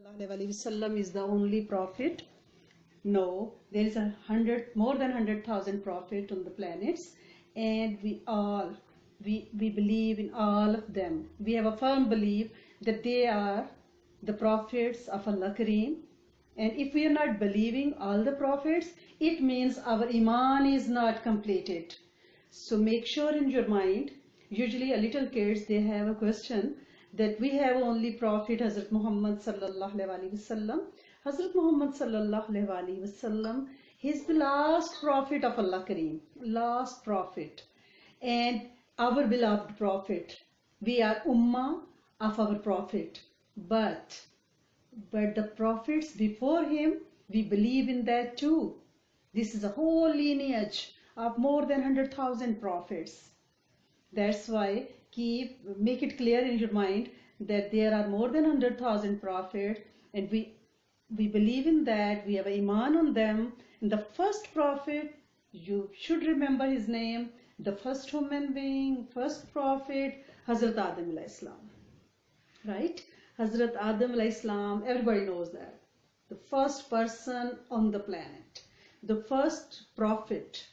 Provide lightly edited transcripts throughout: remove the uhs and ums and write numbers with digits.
Wasallam is the only prophet. No, there is more than 100,000 prophets on the planets, and we believe in all of them. We have a firm belief that they are the prophets of Allah Kareem. And if we are not believing all the prophets, it means our iman is not completed. So make sure in your mind, usually a little kids, they have a question that we have only Prophet Hazrat Muhammad sallallahu alaihi wasallam. Hazrat Muhammad sallallahu alaihi wasallam, he is the last prophet of Allah Kareem, last prophet, and our beloved prophet. We are ummah of our prophet, but the prophets before him, we believe in that too. This is a whole lineage of more than 100,000 prophets. That's why make it clear in your mind that there are more than 100,000 prophets, and we believe in that. We have iman on them. And the first prophet, you should remember his name, the first human being, first prophet, Hazrat Adam alayhi salam. Right? Hazrat Adam alayhi salam, everybody knows that. The first person on the planet, the first prophet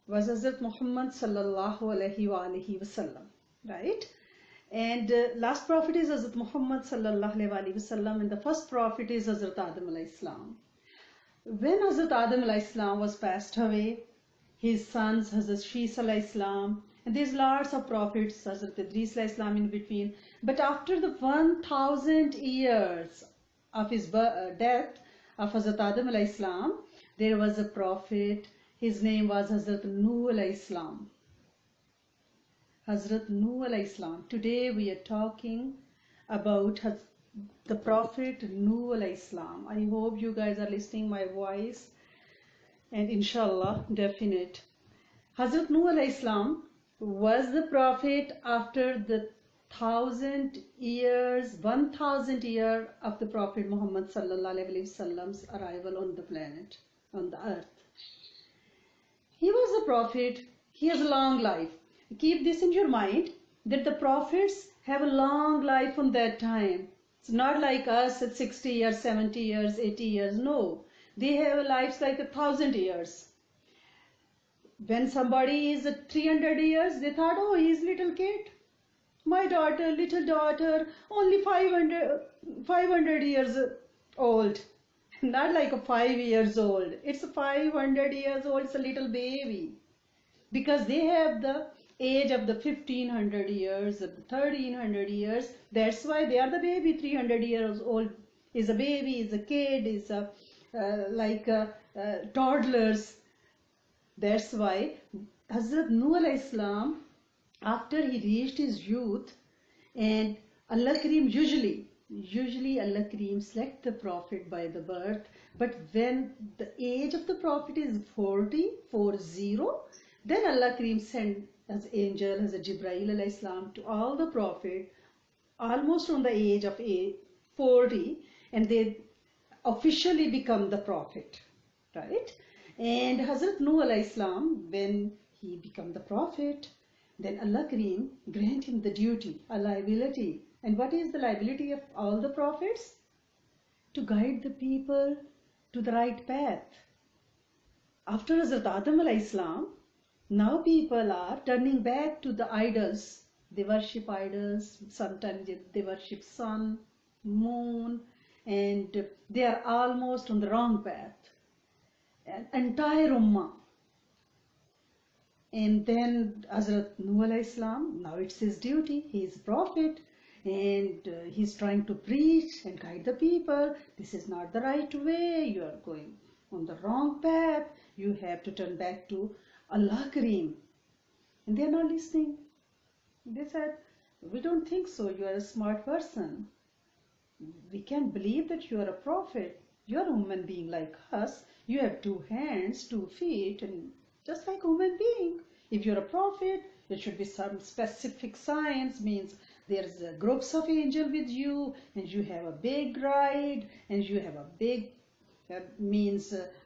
was Hazrat Muhammad sallallahu alaihi wasallam, right? And last prophet is Hazrat Muhammad sallallahu alaihi wasallam, and the first prophet is Hazrat Adam alayhi salam. When Hazrat Adam alayhi salam was passed away, his sons Hazrat Shis alayhi salam, and there's lots of prophets, Hazrat Idris alayhi salam in between. But after the 1,000 years of his death of Hazrat Adam alayhi salam, there was a prophet. His name was Hazrat Nuh alayhi salam. Hazrat Nuh alayhi salam. Today we are talking about the prophet Nuh alayhi salam. I hope you guys are listening my voice, and inshallah, definite. Hazrat Nuh alayhi salam was the prophet after the 1,000 years of the Prophet Muhammad sallallahu alaihi wasallam's arrival on the planet, on the earth. He was a prophet. He has a long life. Keep this in your mind that the prophets have a long life from that time. It's not like us at 60 years, 70 years, 80 years. No, they have lives like 1,000 years. When somebody is at 300 years, they thought, oh, he's little kid. My daughter, little daughter, only 500 years old. Not like a 5 years old. It's 500 years old. It's a little baby. Because they have the age of the 1,500 years, 1,300 years. That's why they are the baby. 300 years old is a baby, is a kid, is toddlers. That's why Hazrat Nuh alayhi salam, after he reached his youth, and Allah Kareem usually Allah Kareem select the prophet by the birth, but when the age of the prophet is 40, then Allah Kareem sent as angel, as a Jibreel alayhi salam to all the prophet almost on the age of 40, and they officially become the prophet, right? And Hazrat Nuh alayhi salam, when he became the prophet, then Allah Kareem grant him the duty, a liability. And what is the liability of all the prophets? To guide the people to the right path. After Hazrat Adam alayhi salam, now people are turning back to the idols. They worship idols. Sometimes they worship sun, moon, and they are almost on the wrong path. An entire ummah. And then Hazrat Nuh alayhi salam, now it's his duty. He is a prophet. And he's trying to preach and guide the people. This is not the right way. You are going on the wrong path. You have to turn back to Allah Kareem. And they are not listening. They said, we don't think so. You are a smart person. We can't believe that you are a prophet. You are a human being like us. You have 2 hands, 2 feet, and just like a human being. If you're a prophet, there should be some specific signs, means there's groups of angels with you, and you have a big ride, and you have a big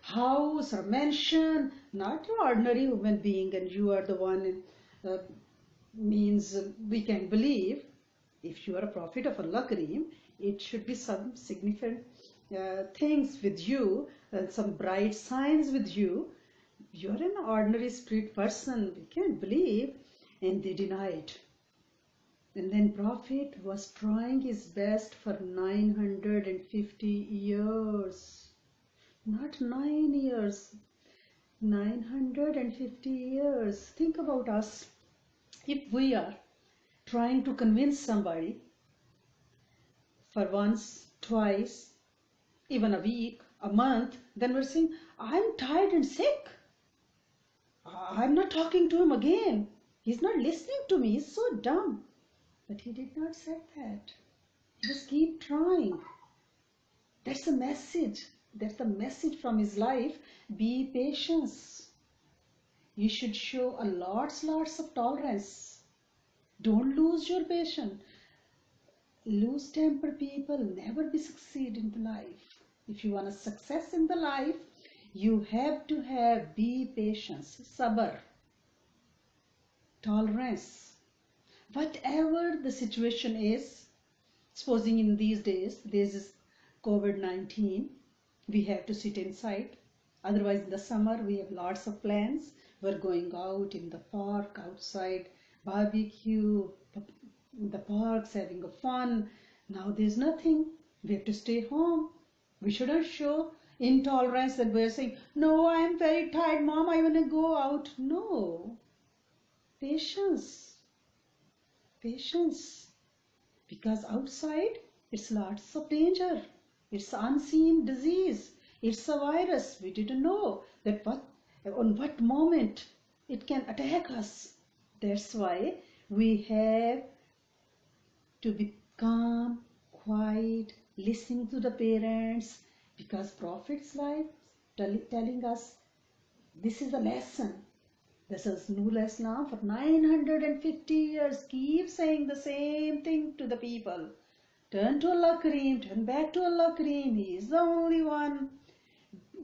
house or mansion, not an ordinary human being, and you are the one means we can believe. if you are a prophet of Allah Kareem, it should be some significant things with you, some bright signs with you. You're an ordinary street person, we can't believe. And they denied. And then Prophet was trying his best for 950 years. Not 9 years, 950 years. Think about us. If we are trying to convince somebody for once, twice, even a week, a month, then we're saying, I'm tired and sick. I'm not talking to him again. He's not listening to me. He's so dumb. But he did not say that. Just keep trying. That's the message. That's the message from his life. Be patient. You should show a lots of tolerance. Don't lose your patience. Lose temper people never be succeed in the life. If you want a success in the life, you have to be patient, sabr, tolerance. Whatever the situation is, supposing in these days, this is COVID-19, we have to sit inside. Otherwise, in the summer, we have lots of plans. We're going out in the park, outside, barbecue, in the parks, having a fun. Now there's nothing. We have to stay home. We shouldn't show intolerance that we're saying, no, I'm very tired, mom, I want to go out. No. Patience. Patience. Because outside, it's lots of danger. It's unseen disease. It's a virus. We didn't know that on what moment it can attack us. That's why we have to be calm, quiet, listening to the parents, because Prophet's life telling us this is a lesson. This is Nul Islam for 950 years. Keep saying the same thing to the people. Turn to Allah Kareem, turn back to Allah Kareem. He is the only one.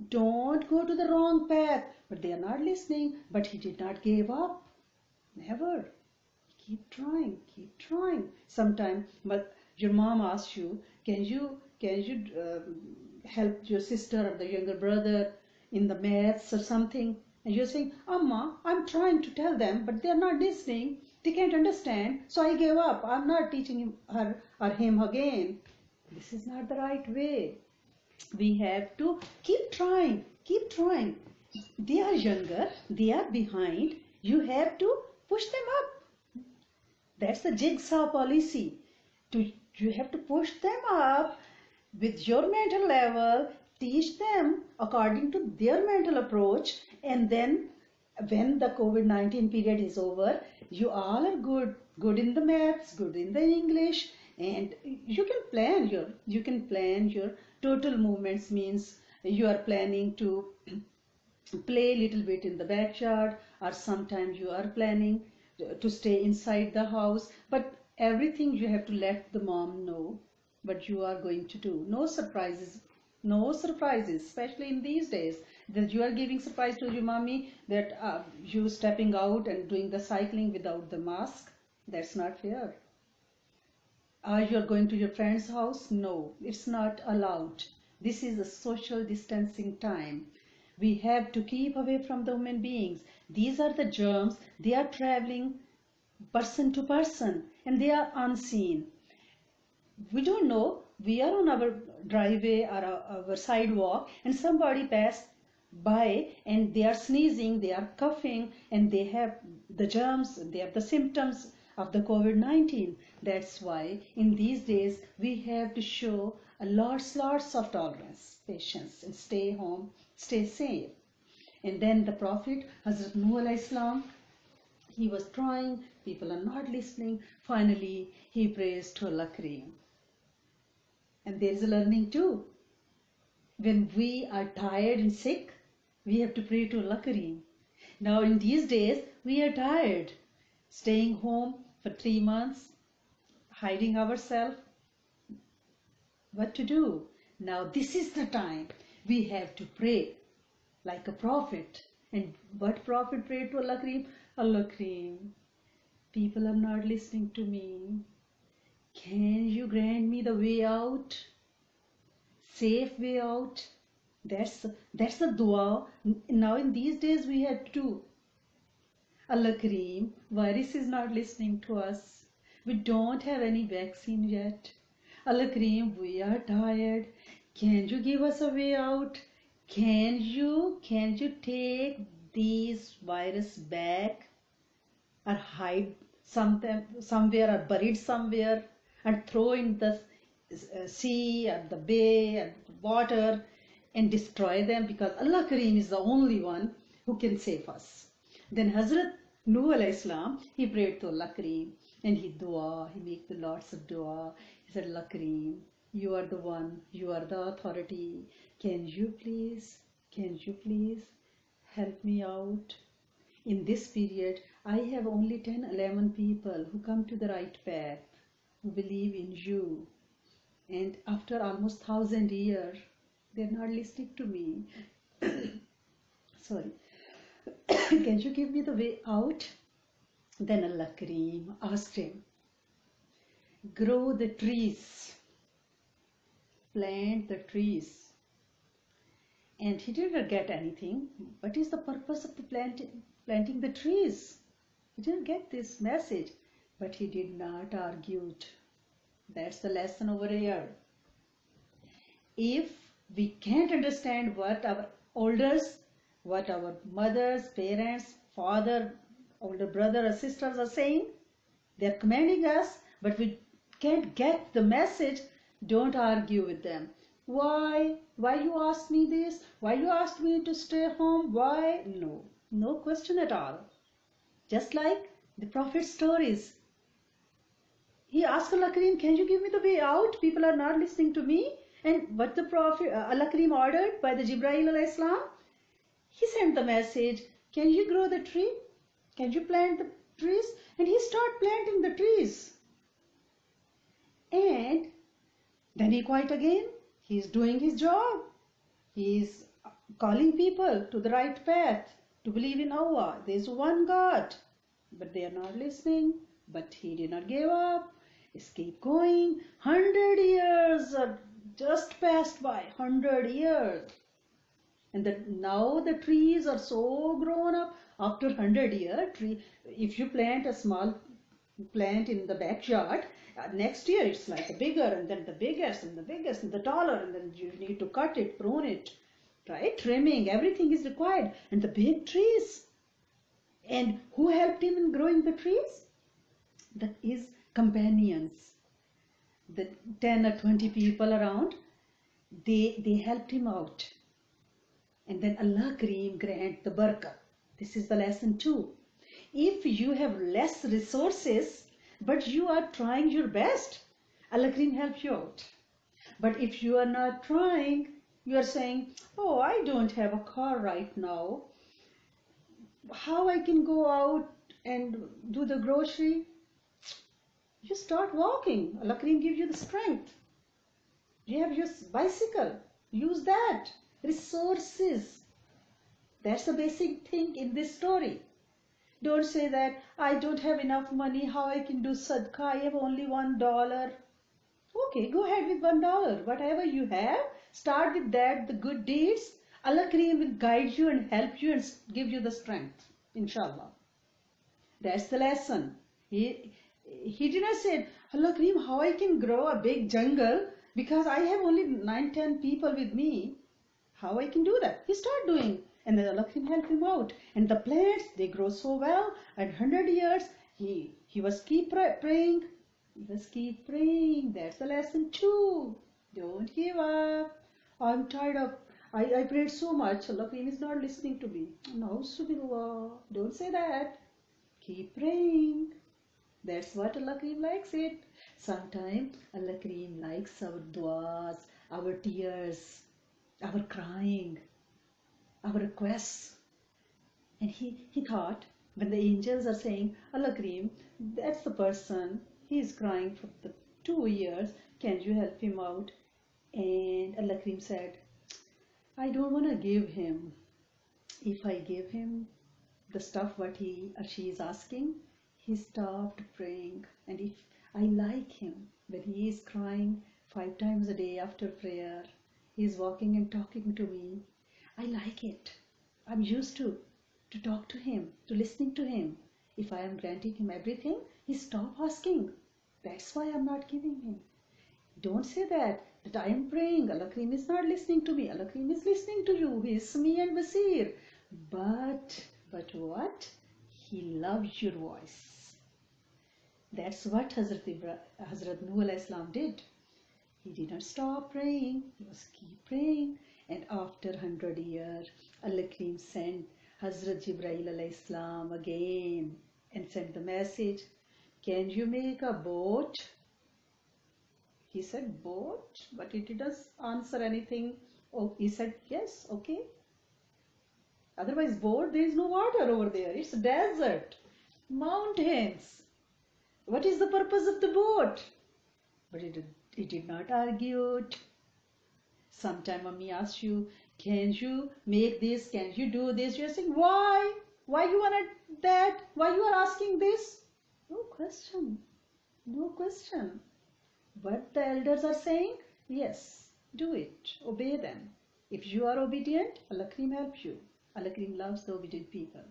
Don't go to the wrong path. But they are not listening. But he did not give up. Never. Keep trying, keep trying. Sometime, but your mom asks you, can you help your sister or the younger brother in the maths or something? And you're saying, Amma, I'm trying to tell them, but they're not listening. They can't understand. So I gave up. I'm not teaching her or him again. This is not the right way. We have to keep trying, keep trying. They are younger, they are behind. You have to push them up. That's the jigsaw policy. You have to push them up with your mental level, teach them according to their mental approach, and then when the COVID-19 period is over, you all are good in the maths, good in the English, and you can plan your total movements. Means you are planning to play a little bit in the backyard, or sometimes you are planning to stay inside the house, but everything you have to let the mom know what you are going to do. No surprises, especially in these days, that you are giving surprise to your mommy that you stepping out and doing the cycling without the mask. That's not fair. Or you are going to your friend's house. No, it's not allowed. This is a social distancing time. We have to keep away from the human beings. These are the germs. They are traveling person to person and they are unseen. We don't know. We are on our driveway or our sidewalk and somebody passed by and they are sneezing, they are coughing, and they have the germs, they have the symptoms of the COVID-19. That's why in these days we have to show a lots of tolerance, patience, and stay home, stay safe. And then the Prophet Hazrat Nuh alayhi salam, he was trying, people are not listening. Finally, he prays to Allah Kareem. And there is a learning too. When we are tired and sick, we have to pray to Allah Kareem. Now in these days, we are tired, staying home for 3 months, hiding ourselves. What to do? Now this is the time we have to pray like a prophet. And what Prophet prayed to Allah Kareem? Allah Kareem, people are not listening to me. can you grant me the way out, safe way out? That's the dua. Now in these days we have to do. Allah Kareem, virus is not listening to us. We don't have any vaccine yet. Allah Kareem, we are tired. Can you give us a way out? Can you take these virus back or hide somewhere or buried somewhere and throw in the sea or the bay and water and destroy them, because Allah Kareem is the only one who can save us. Then Hazrat Nuh alayhi salam, he prayed to Allah Kareem and he made the lots of dua. He said, Allah Kareem, you are the one, you are the authority. Can you please help me out? In this period, I have only 10, 11 people who come to the right path, who believe in you. And after almost 1,000 years, they're not listening to me. Sorry. Can you give me the way out? Then Allah Kareem asked him, grow the trees, plant the trees. And he didn't get anything. What is the purpose of the planting the trees? He didn't get this message, but he did not argue. That's the lesson over here. If we can't understand what our elders, what our mothers, parents, father, older brother or sisters are saying, they're commanding us, but we can't get the message, don't argue with them. Why you asked me this? Why you asked me to stay home? Why? No question at all. Just like the Prophet's stories. He asked Allah Kareem, can you give me the way out? People are not listening to me. And what the Prophet, Allah Kareem ordered by the Jibreel alayhi salam, he sent the message, can you grow the tree? Can you plant the trees? And he started planting the trees. And then he quiet again. He is doing his job. He is calling people to the right path, to believe in Allah. There is one God. But they are not listening. But he did not give up. Just keep going. 100 years are just passed by. 100 years. And now the trees are so grown up. After 100 years, if you plant a small plant in the backyard, next year it's like a bigger, and then the biggest and the biggest and the taller, and then you need to cut it, prune it, right? Trimming, everything is required. And the big trees. And who helped him in growing the trees? That is companions. The 10 or 20 people around, they helped him out. And then Allah Kareem grant the barakah. This is the lesson too. If you have less resources, but you are trying your best, Allah Kareem help you out. But if you are not trying, you are saying, oh, I don't have a car right now. How I can go out and do the grocery? You start walking. Allah Kareem give you the strength. You have your bicycle. Use that. Resources. That's the basic thing in this story. Don't say that I don't have enough money, how I can do sadaqah, I have only $1. Okay, go ahead with $1. Whatever you have, start with that, the good deeds. Allah Kareem will guide you and help you and give you the strength, inshallah. That's the lesson. He did not say, Allah Kareem, how I can grow a big jungle because I have only 9, 10 people with me. How I can do that? He started doing. And then Allah can help him out. And the plants, they grow so well. At 100 years, he was keep praying. He was keep praying. That's the lesson too. Don't give up. I'm tired of, I prayed so much. Allah is not listening to me. No, subhanallah. Don't say that. Keep praying. That's what Allah Kareem likes it. Sometimes Allah Kareem likes our duas, our tears, our crying, our requests. And he thought, when the angels are saying, Allah Kareem, that's the person, he is crying for the 2 years, can you help him out? And Allah Kareem said, I don't want to give him. If I give him the stuff what he or she is asking, he stopped praying. And if I like him, when he is crying 5 times a day after prayer, he is walking and talking to me. I like it. I'm used to talk to him, to listening to him. If I am granting him everything, he stop asking. That's why I'm not giving him. Don't say that I am praying. Allah Kareem is not listening to me. Allah Kareem is listening to you. He is me and Basir. But what? He loves your voice. That's what Hazrat Nuh alayhi salam did. He didn't stop praying. He was keep praying. And after 100 years, Allah Kareem sent Hazrat Jibreel alayhi salam again and sent the message, can you make a boat? He said, boat? But he didn't answer anything. Oh, he said, yes, okay. Otherwise, boat, there is no water over there. It's desert, mountains. What is the purpose of the boat? But he did not argue. Sometime mommy asks you, can you make this? Can you do this? You're saying, why? Why you want that? Why you are asking this? No question. No question. What the elders are saying, yes, do it. Obey them. If you are obedient, Allah Kareem help you. Allah Kareem loves the obedient people.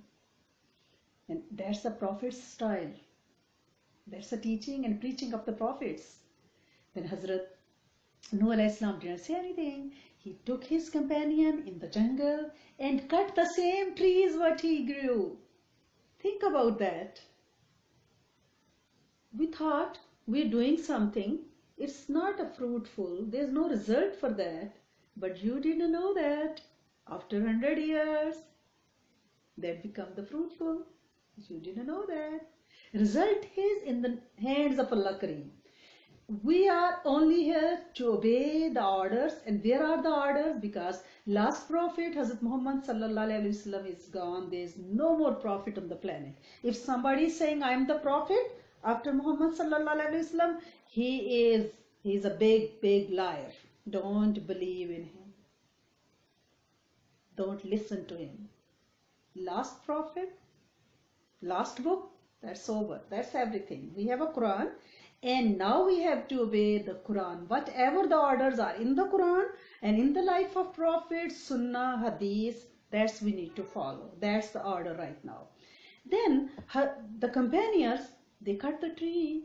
And that's the Prophet's style. That's the teaching and preaching of the prophets. When Hazrat Nuh alayhi salam didn't say anything, he took his companion in the jungle and cut the same trees what he grew. Think about that. We thought we're doing something. It's not a fruitful. There's no result for that. But you didn't know that. After 100 years, that become the fruitful. You didn't know that. Result is in the hands of Allah Kareem. We are only here to obey the orders. And where are the orders? Because last prophet, Hazrat Muhammad sallallahu alaihi wasallam is gone. There is no more prophet on the planet. If somebody is saying, I am the prophet, after Muhammad sallallahu alaihi wasallam, he is a big liar. Don't believe in him. Don't listen to him. Last prophet, last book, that's over. That's everything. We have a Quran, and now we have to obey the Quran. Whatever the orders are in the Quran and in the life of prophets, Sunnah, Hadith, that's we need to follow. That's the order right now. Then the companions, they cut the tree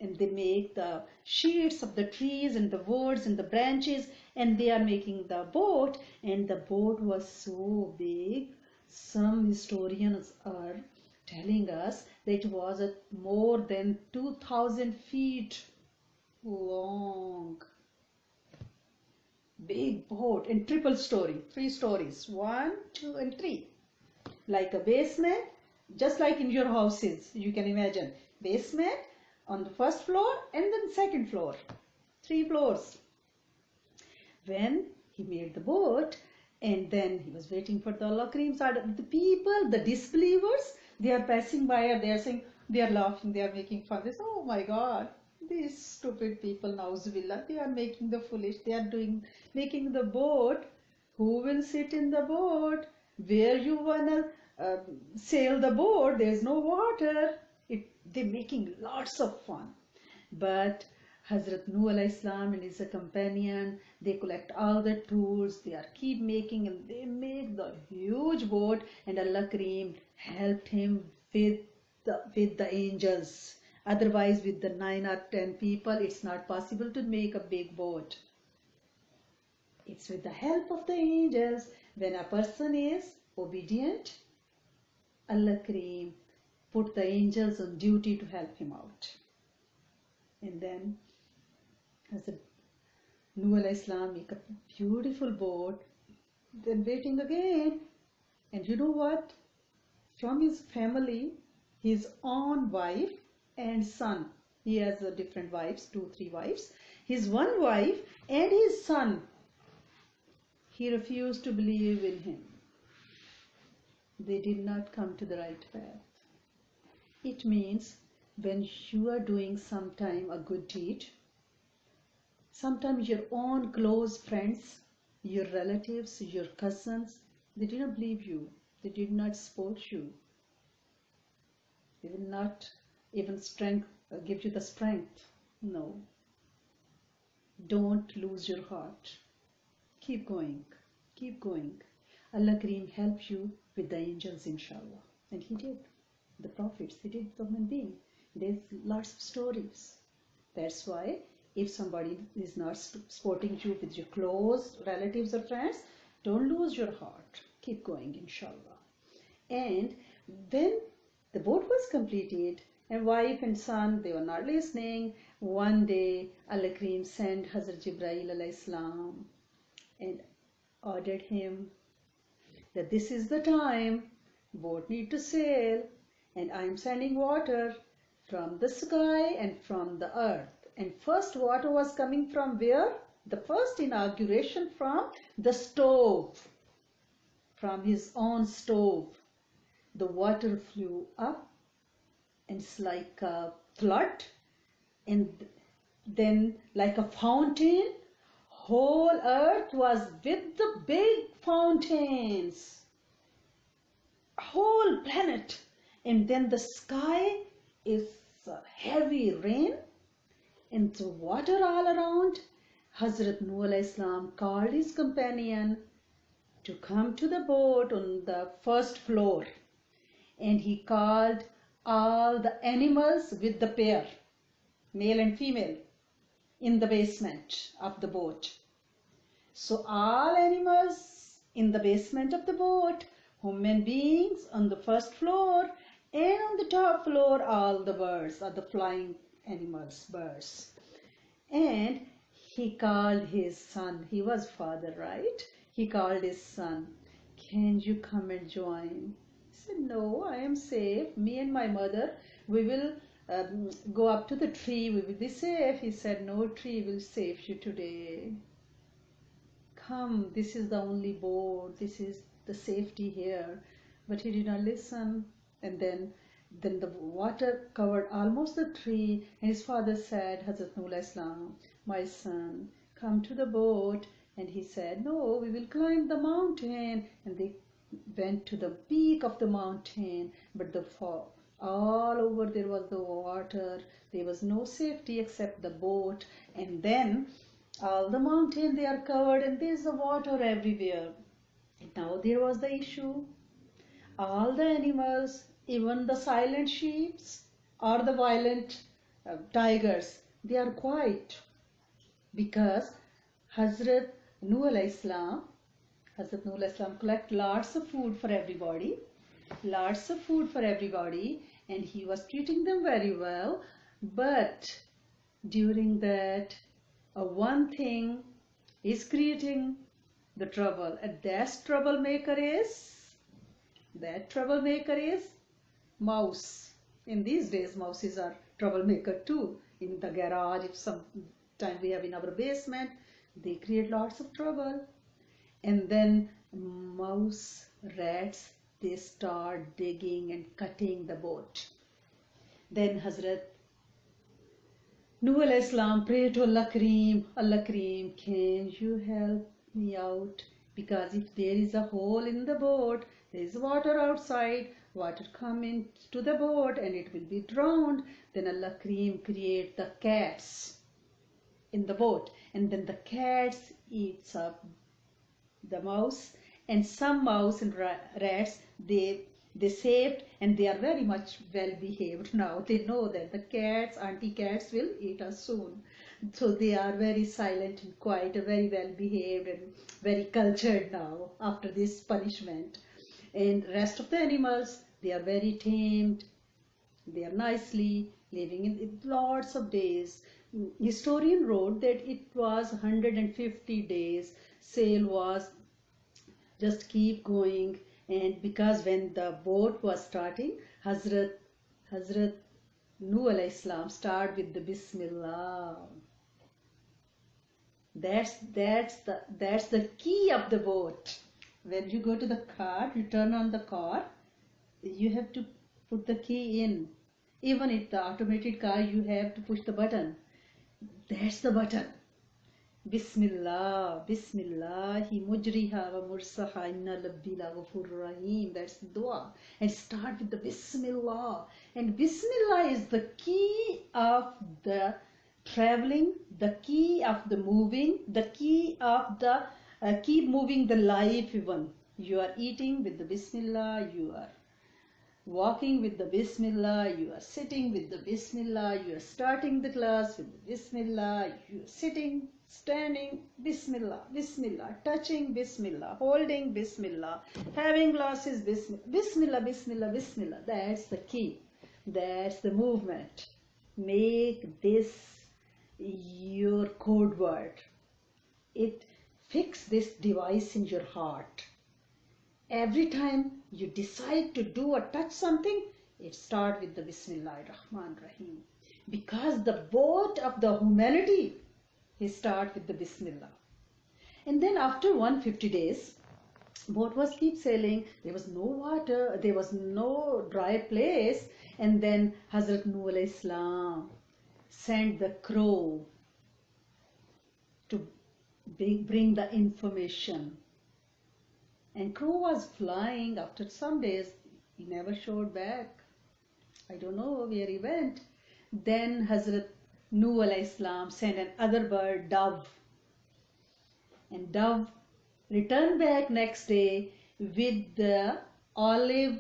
and they make the sheets of the trees and the woods and the branches, and they are making the boat. And the boat was so big, some historians are telling us that it was more than 2,000 feet long. Big boat and triple story, 3 stories, 1, 2 and 3, like a basement, just like in your houses. You can imagine basement on the first floor and then second floor, 3 floors. When he made the boat, and then he was waiting for the Allah Kareem's order, the people, the disbelievers, they are passing by and they are saying, they are laughing, they are making fun. They say, oh my God, these stupid people, nauzubillah, they are making the foolish, they are making the boat. Who will sit in the boat? Where you wanna sail the boat? There's no water. They're making lots of fun. But Hazrat Nuh alayhi salam and his companion, they collect all the tools, they are keep making, and they make the huge boat, and Allah Kareem helped him with the angels. Otherwise, with the 9 or 10 people, it's not possible to make a big boat. It's with the help of the angels. When a person is obedient, Allah Kareem put the angels on duty to help him out. And then Hazrat Nuh alayhi salam make a beautiful boat, then waiting again. And you know what? From his family, his own wife and son, he has different wives, 2, 3 wives. His one wife and his son, he refused to believe in him. They did not come to the right path. It means when you are doing sometime a good deed, sometimes your own close friends, your relatives, your cousins, they did not believe you. They did not support you. They will not even give you the strength. No, don't lose your heart. Keep going, keep going. Allah Kareem help you with the angels, inshallah. And he did. The prophets, he did the human being. There's lots of stories. That's why if somebody is not supporting you with your close relatives or friends, don't lose your heart. Keep going, inshallah. And when the boat was completed, and wife and son, they were not listening. One day, Allah Kareem sent Hazrat Jibreel alayhi salam and ordered him that this is the time, boat need to sail, and I am sending water from the sky and from the earth. And first water was coming from where? The first inauguration from the stove, from his own stove. The water flew up, and it's like a flood, and then like a fountain. Whole earth was with the big fountains, whole planet. And then the sky is heavy rain and the water all around. Hazrat Nuh alayhi salam called his companion to come to the boat on the first floor, and he called all the animals with the pair, male and female, in the basement of the boat. So all animals in the basement of the boat, human beings on the first floor, and on the top floor all the birds, or the flying animals, birds. And he called his son. He was father, right? He called his son. Can you come and join? He said, no, I am safe. Me and my mother, we will go up to the tree. We will be safe. He said, no tree will save you today. Come, this is the only boat. This is the safety here. But he did not listen. And then the water covered almost the tree. And his father said, Hazrat Nuh alayhi salam, my son, come to the boat. And he said, no, we will climb the mountain. And they went to the peak of the mountain. But the fog, all over there was the water. There was no safety except the boat. And then all the mountain they are covered, and there's the water everywhere. And now there was the issue. All the animals, even the silent sheep or the violent tigers, they are quiet because Hazrat Nuh alayhi salam collect lots of food for everybody, and he was treating them very well. But during that, one thing is creating the trouble, and that troublemaker is mouse. In these days, mouses are troublemaker too. In the garage, if sometime we have in our basement, they create lots of trouble. And then mouse, rats, they start digging and cutting the boat. Then Hazrat Nuh alayhi salam prayed to Allah Kareem, can you help me out? Because if there is a hole in the boat, there is water outside, water come into the boat and it will be drowned. Then Allah Kareem create the cats in the boat, and then the cats eats up the mouse, and some mouse and rats they saved, and they are very much well behaved now. They know that the cats, auntie cats, will eat us soon. So they are very silent and quiet, very well behaved and very cultured now after this punishment. And rest of the animals, they are very tamed. They are nicely living in lots of days. Historian wrote that it was 150 days. Sail was just keep going. And because when the boat was starting, Hazrat Nuh alayhi salam start with the Bismillah. That's the key of the boat. When you go to the car, you turn on the car, you have to put the key in. Even if the automated car, you have to push the button. That's the button. Bismillah, Bismillahi mujriha wa mursaha inna rabbi la ghafurur rahim. That's the dua. And start with the Bismillah. And Bismillah is the key of the traveling, the key of the moving, the key of the keep moving the life even. You are eating with the Bismillah, you are walking with the Bismillah, you are sitting with the Bismillah, you are starting the class with the Bismillah, you are sitting, standing, Bismillah, Bismillah, touching, Bismillah, holding, Bismillah, having glasses, Bismillah, Bismillah, Bismillah, Bismillah. That's the key. That's the movement. Make this your code word. It fix this device in your heart. Every time you decide to do or touch something, it start with the Bismillah Rahman Rahim. Because the boat of the humanity, he start with the Bismillah. And then after 150 days, boat was keep sailing. There was no water, there was no dry place. And then Hazrat Nuh alayhi salam sent the crow to bring the information. And crow was flying. After some days, he never showed back. I don't know where he went. Then Hazrat Nuh alayhi salam sent another bird, dove. And dove returned back next day with the olive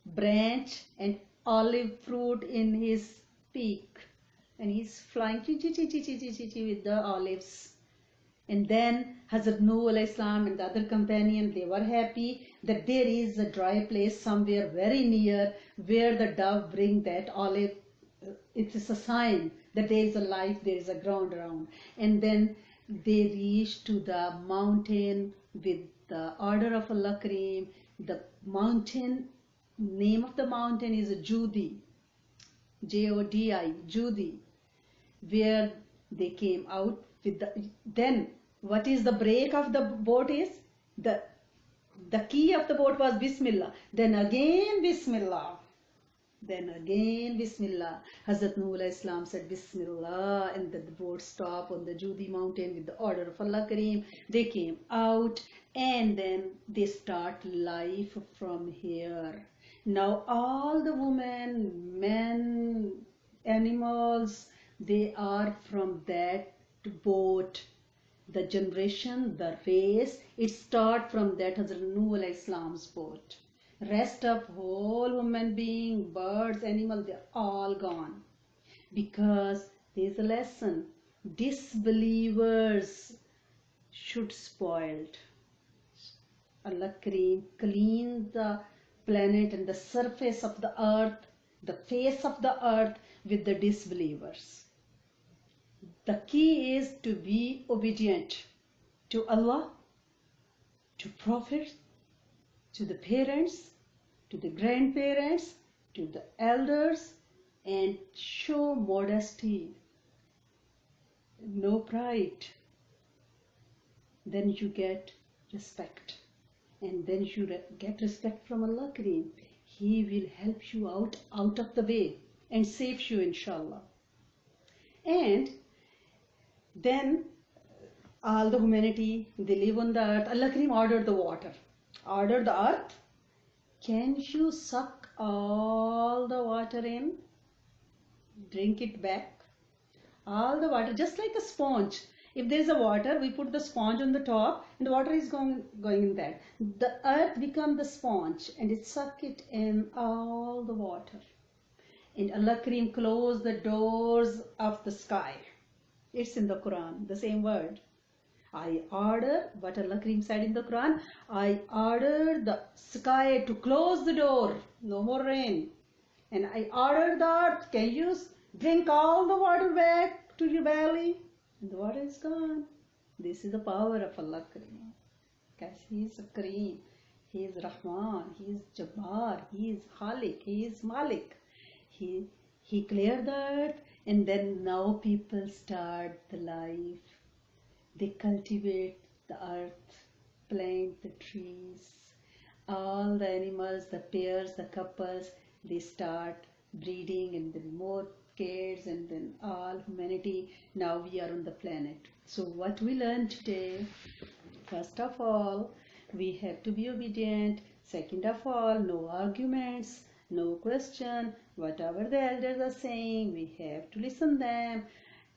branch and olive fruit in his beak. And he's flying with the olives. And then Hazrat Nuh alayhi salam and the other companion, they were happy that there is a dry place somewhere very near where the dove bring that olive. It is a sign that there is a life, there is a ground around. And then they reached to the mountain with the order of Allah Kareem. The mountain, name of the mountain is Judi, Jodi, Judi, where they came out with the, then what is the break of the boat is, the key of the boat was Bismillah, then again Bismillah, then again Bismillah. Hazrat Nuh alayhi salam said Bismillah, and the boat stopped on the Judi mountain with the order of Allah Kareem. They came out and then they start life from here. Now all the women, men, animals, they are from that boat. The generation, the race, it start from that Hazrat Nuh alayhi salam's boat. Rest of whole human being, birds, animals, they're all gone. Because there's a lesson. Disbelievers should spoiled. Allah Kareem clean the planet and the surface of the earth, the face of the earth with the disbelievers. The key is to be obedient to Allah, to Prophet, to the parents, to the grandparents, to the elders, and show modesty, no pride. Then you get respect. And then you get respect from Allah Kareem. He will help you out of the way and save you, inshallah. And then all the humanity, they live on the earth. Allah Kareem ordered the water, ordered the earth. Can you suck all the water in? Drink it back. All the water, just like a sponge. If there is a water, we put the sponge on the top and the water is going in there. The earth becomes the sponge and it suck it in all the water. And Allah Kareem closed the doors of the sky. It's in the Quran, the same word. I order, what Allah Kareem said in the Quran, I order the sky to close the door, no more rain. And I order the earth, can you drink all the water back to your belly? And the water is gone. This is the power of Allah Kareem. Because He is Kareem, He is Rahman, He is Jabbar, He is Khalik, He is Malik. He cleared the earth, and then now people start the life. They cultivate the earth, plant the trees, all the animals, the pairs, the couples, they start breeding, and then more kids, and then all humanity. Now we are on the planet. So what we learned today, first of all, we have to be obedient. Second of all, no arguments, no question. Whatever the elders are saying, we have to listen them.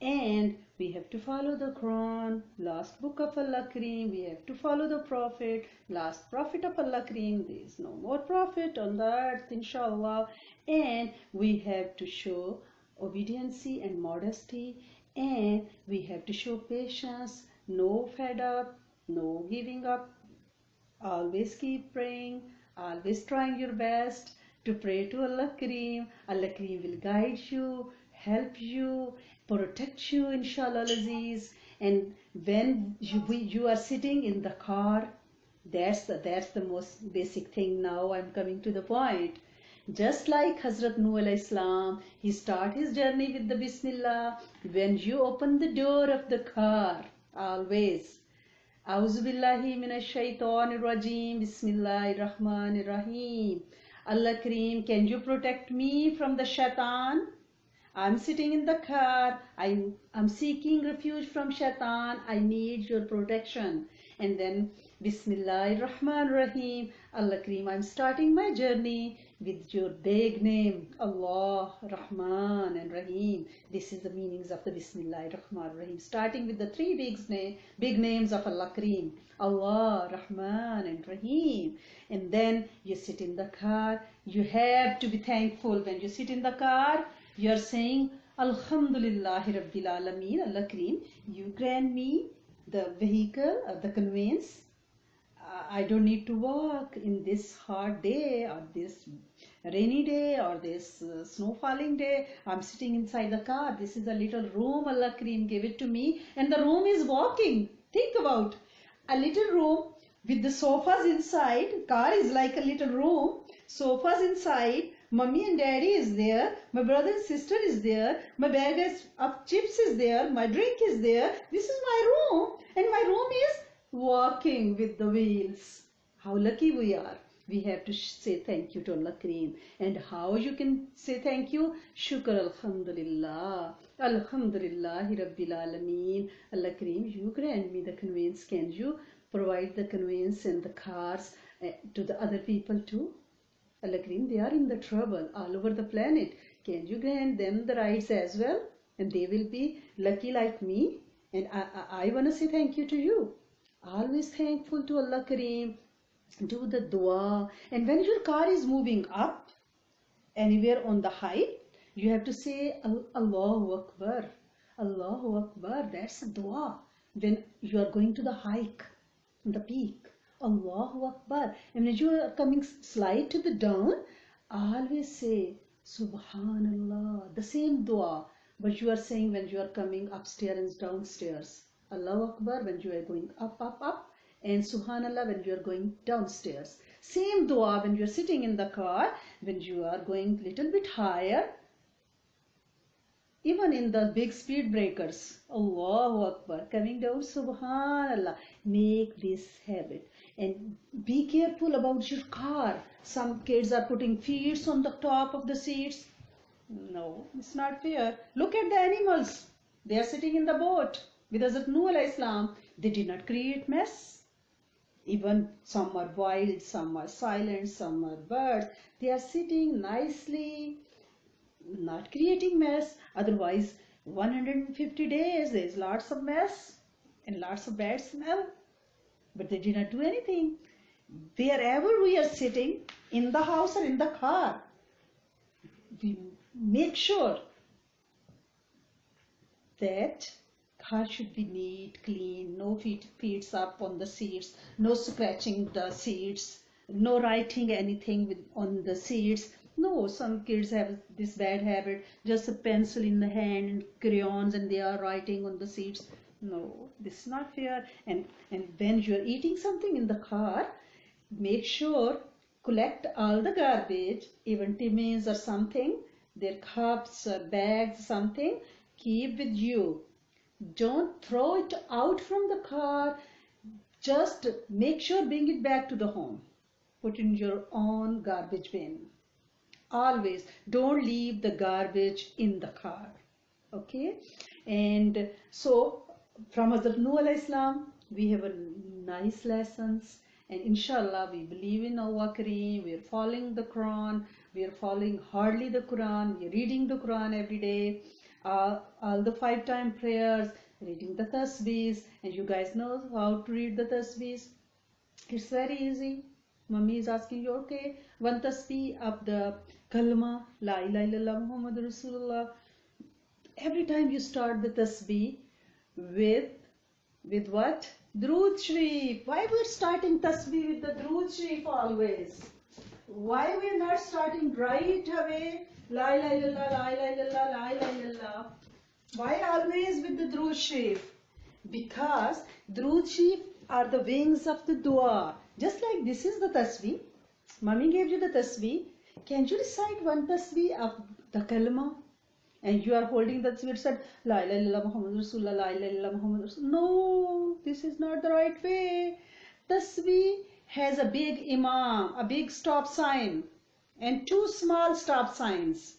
And we have to follow the Quran, last book of Allah Kareem. We have to follow the Prophet, last Prophet of Allah Kareem. There is no more Prophet on the earth, inshallah. And we have to show obedience and modesty, and we have to show patience, no fed up, no giving up. Always keep praying, always trying your best to pray to Allah Kareem. Allah Kareem will guide you, help you, protect you, inshallah Aziz. And when you are sitting in the car, that's the most basic thing. Now I'm coming to the point. Just like Hazrat Nuh alayhi salam, he start his journey with the Bismillah. When you open the door of the car, always A'udhu billahi minash shaitanir rajim. Bismillahir rahmanir rahim. Allah Kareem, can you protect me from the shaitan? I'm sitting in the car. I'm seeking refuge from shaitan. I need your protection. And then Bismillahir rahmanir rahim. Allah Kareem, I'm starting my journey with your big name, Allah, Rahman and Rahim. This is the meanings of the Bismillahir rahmanir rahim. Starting with the three big names of Allah Kareem, Allah, Rahman and Rahim. And then you sit in the car. You have to be thankful. When you sit in the car, you are saying, Alhamdulillahi Rabbil Alameen, Allah Kareem, you grant me the vehicle or the conveyance. I don't need to walk in this hard day or this rainy day or this snow falling day. I'm sitting inside the car. This is a little room Allah Kareem gave it to me, and the room is walking. Think about a little room with the sofas inside. Car is like a little room. Sofas inside. Mummy and daddy is there. My brother and sister is there. My bag of chips is there. My drink is there. This is my room, and my room is walking with the wheels. How lucky we are. We have to say thank you to Allah Kareem. And how you can say thank you? Shukr Alhamdulillah. Alhamdulillahi Rabbil Alameen. Allah Kareem, you grant me the conveyance. Can you provide the conveyance and the cars to the other people too? Allah Kareem, they are in the trouble all over the planet. Can you grant them the rights as well? And they will be lucky like me. And I want to say thank you to you. Always thankful to Allah Kareem. Do the dua. And when your car is moving up anywhere on the height, you have to say Allahu Akbar. Allahu Akbar. That's a dua. When you are going to the hike, the peak, Allahu Akbar. And when you are coming slide to the down, always say Subhanallah. The same dua, but you are saying when you are coming upstairs and downstairs. Allahu Akbar when you are going up, and Subhanallah when you are going downstairs. Same dua when you are sitting in the car, when you are going little bit higher, even in the big speed breakers. Allahu Akbar, coming down, Subhanallah. Make this habit. And be careful about your car. Some kids are putting feet on the top of the seats. No, it's not fair. Look at the animals. They are sitting in the boat. With Hazrat Nuh alayhi salam, they did not create mess. Even some are wild, some are silent, some are birds. They are sitting nicely, not creating mess. Otherwise, 150 days, there is lots of mess and lots of bad smell. But they did not do anything. Wherever we are sitting, in the house or in the car, we make sure that car should be neat, clean, no feet up on the seats, no scratching the seats, no writing anything on the seats. No, some kids have this bad habit, just a pencil in the hand and crayons, and they are writing on the seats. No, this is not fair. And when you are eating something in the car, make sure collect all the garbage, even timmins or something, their cups or bags, something, keep with you. Don't throw it out from the car. Just make sure bring it back to the home. Put in your own garbage bin. Always don't leave the garbage in the car. Okay? And so from Hazrat Nuh alayhi salam, we have a nice lessons. And inshallah, we believe in Allah Kareem. We are following the Quran. We are following hardly the Quran. We are reading the Quran every day. all the 5 time prayers, reading the tasbees, and you guys know how to read the tasbees. It's very easy. Mummy is asking you, okay, one tasbih of the kalma, la ilaha illallah Muhammad Rasulullah. Every time you start the tasbih with what? Drood Sharif. Why we're starting tasbih with the Drood Sharif always? Why we're not starting right away? La ilaha illallah, la ilaha illallah, la ilaha illallah. Why always with the Drood Sharif? Because Drood Sharif are the wings of the dua. Just like this is the tasbih. Mummy gave you the tasbih. Can you recite one tasbih of the kalma? And you are holding the tasbih, said, La ilaha illallah Muhammad Rasulullah, La ilaha illallah Muhammad Rasulullah. No, this is not the right way. Tasbih has a big imam, a big stop sign, and 2 small stop signs.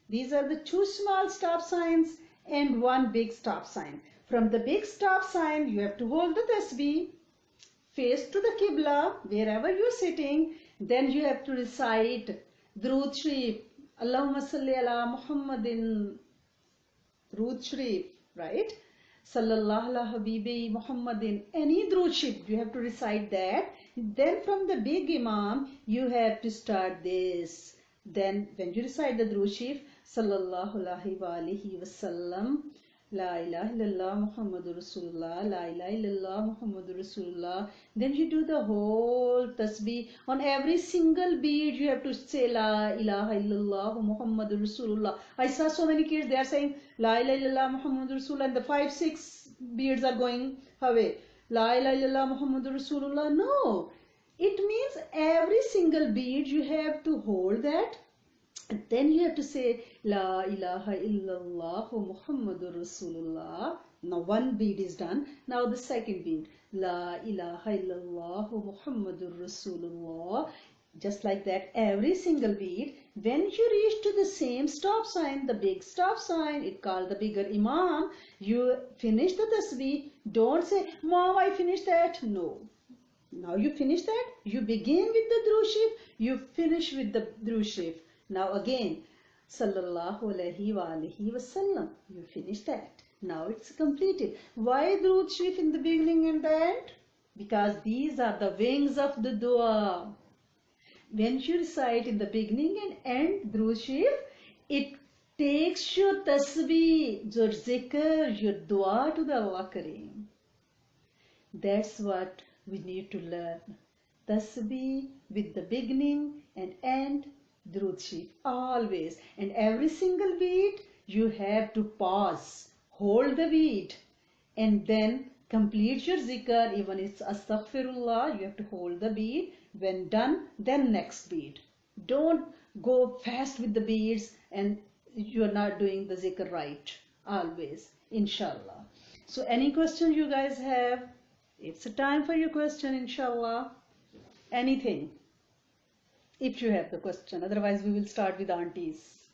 These are the 2 small stop signs and 1 big stop sign. From the big stop sign, you have to hold the tasbih, face to the Qibla, wherever you're sitting. Then you have to recite Drood Sharif, Allahumma salli ala Muhammadin, Drood Sharif, right? Sallallahu ala Habibi Muhammadin, any Drood Sharif, you have to recite that. Then from the big Imam, you have to start this. Then when you recite the Drood Sharif, Sallallahu alaihi wasallam, La ilaha illallah Muhammadur Rasulullah, La ilaha illallah Muhammadur Rasulullah. Then you do the whole tasbih. On every single bead you have to say La ilaha illallah Muhammadur Rasulullah. I saw so many kids, they are saying La ilaha illallah Muhammadur Rasulullah, and the 5-6 beads are going away. La ilaha illallah Muhammadur Rasulullah. No, it means every single bead you have to hold that. And then you have to say La ilaha illallah Muhammadur Rasulullah. Now 1 bead is done. Now the second bead. La ilaha illallah Muhammadur Rasulullah. Just like that, every single bead. When you reach to the same stop sign, the big stop sign, it called the bigger Imam, you finish the tasbih. Don't say, Mom, I finished that. No. Now you finish that. You begin with the Drood Sharif. You finish with the Drood Sharif. Now again, Sallallahu alaihi wa alihi wasallam. You finish that. Now it's completed. Why Drood Sharif in the beginning and the end? Because these are the wings of the dua. When you recite in the beginning and end Drood Sharif, it takes your tasbih, your zikr, your dua to the Allah Kareem. That's what we need to learn. Tasbih with the beginning and end Drood Sharif always. And every single beat you have to pause, hold the beat, and then complete your zikr. Even it's astaghfirullah, you have to hold the beat. When done, then next beat. Don't go fast with the beats and you are not doing the zikr right. Always, inshallah. So any question you guys have, it's a time for your question, inshallah. Anything, if you have the question. Otherwise we will start with aunties.